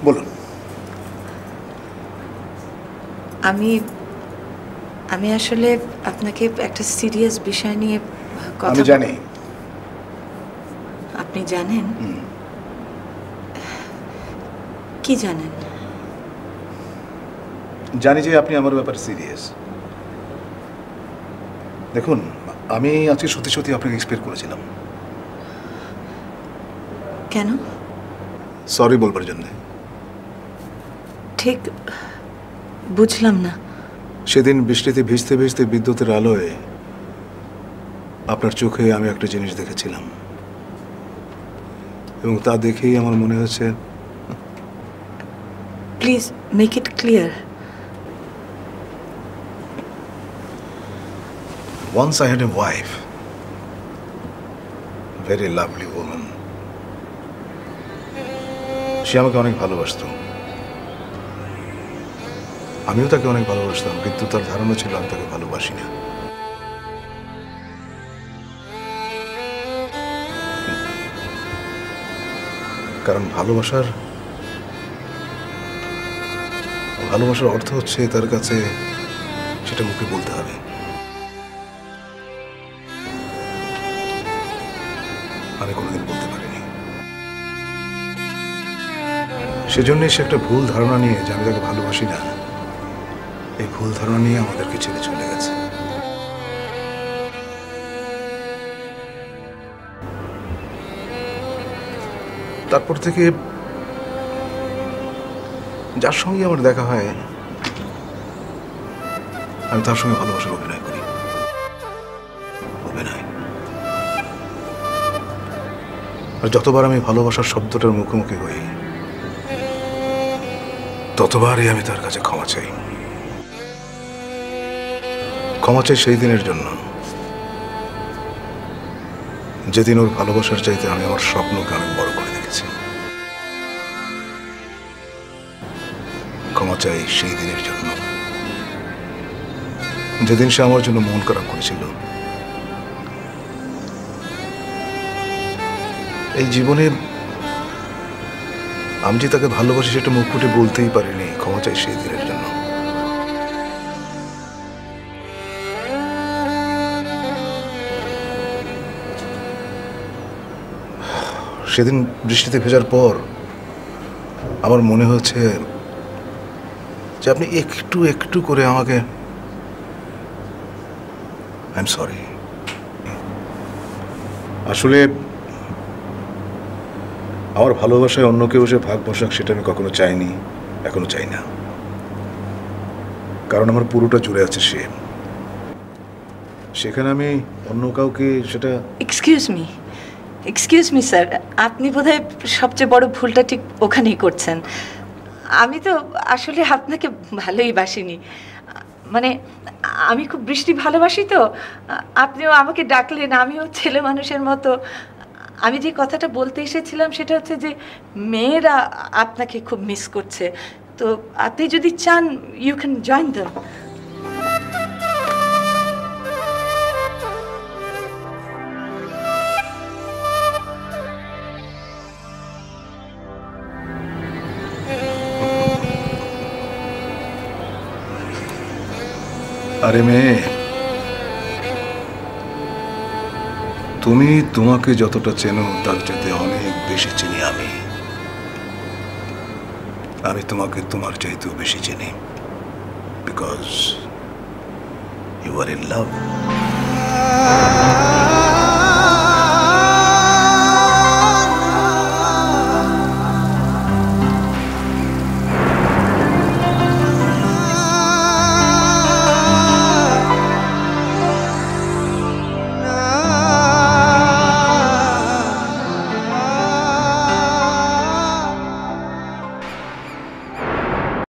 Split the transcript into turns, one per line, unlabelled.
বলুন।
আমি আমি আসলে আপনাকে একটা সিরিয়াস বিষয় নিয়ে কথা।
আমি জানি।
আপনি জানেন? কি জানেন?
জানি যে আপনি আমার ব্যাপারে সিরিয়াস। দেখুন, আমি আজকে সত্যি সত্যি আপনাকে এক্সপেক্ট করেছিলাম।
কেন?
সরি বলবার জন্য।
ঠিক বুঝলাম না।
সেদিন বৃষ্টিতে ভিজতে ভিজতে বিদ্যুতের আলোয় আপনার চোখে আমি একটা জিনিস দেখেছিলাম, এবং তা দেখেই আমার মনে হচ্ছে।
Please make it clear.
Once I had a wife, very lovely woman. সে আমাকে অনেক ভালোবাসতো, আমিও তাকে অনেক ভালোবাসতাম, কিন্তু তার ধারণা ছিল আমি তাকে ভালোবাসি না। কারণ ভালোবাসার অর্থ হচ্ছে তার কাছে সেটা মুখে বলতে হবে। আমি কোনোদিন বলতে পারিনি। সেজন্যই সে একটা ভুল ধারণা নিয়ে যে আমি তাকে ভালোবাসি না, এই ভুল ধারণা নিয়ে আমাদেরকে ছেড়ে চলে গেছে। তারপর থেকে যার সঙ্গে আমার দেখা হয় আমি তার সঙ্গে ভালোবাসার অভিনয় করি। আর যতবার আমি ভালোবাসার শব্দটার মুখোমুখি হই, ততবারই আমি তার কাছে ক্ষমা চাই। ক্ষমা চাই সেই দিনের জন্য যেদিন ওর ভালোবাসার চাইতে আমি আমার স্বপ্নকে অনেক বড় করে দেখেছি। ক্ষমা চাই সেই দিনের জন্য যেদিন সে আমার জন্য মন খারাপ করেছিল। এই জীবনে আমি যে তাকে ভালোবাসি সেটা মুখ ফুটে বলতেই পারিনি। ক্ষমা চাই সেই দিনের জন্য। সেদিন বৃষ্টিতে ভেজার পর আমার মনে হচ্ছে যে আপনি একটু একটু করে আমাকে আই এম সরি। আসলে আমার ভালোবাসায় অন্য কেউ এসে ভাগ বসাক সেটা আমি কখনো চাইনি, এখনো চাই না। কারণ আমার পুরোটা জুড়ে আছে সে। সেখানে আমি অন্য কাউকে সেটা।
এক্সকিউজ মি স্যার, আপনি বোধহয় সবচেয়ে বড় ভুলটা ঠিক ওখানেই করছেন। আমি তো আসলে আপনাকে ভালোই বাসিনি। মানে আমি খুব বৃষ্টি ভালোবাসি তো, আপনিও আমাকে ডাকলেন, আমিও ছেলে মানুষের মতো। আমি যে কথাটা বলতে এসেছিলাম সেটা হচ্ছে যে মেয়েরা আপনাকে খুব মিস করছে, তো আপনি যদি চান ইউ ক্যান জয়েন দেম।
আরে মেয়ে, তুমি তোমাকে যতটা চেনো তার চাইতে অনেক বেশি চিনি আমি। আমি তোমাকে তোমার চাইতেও বেশি চিনি, because you are in love.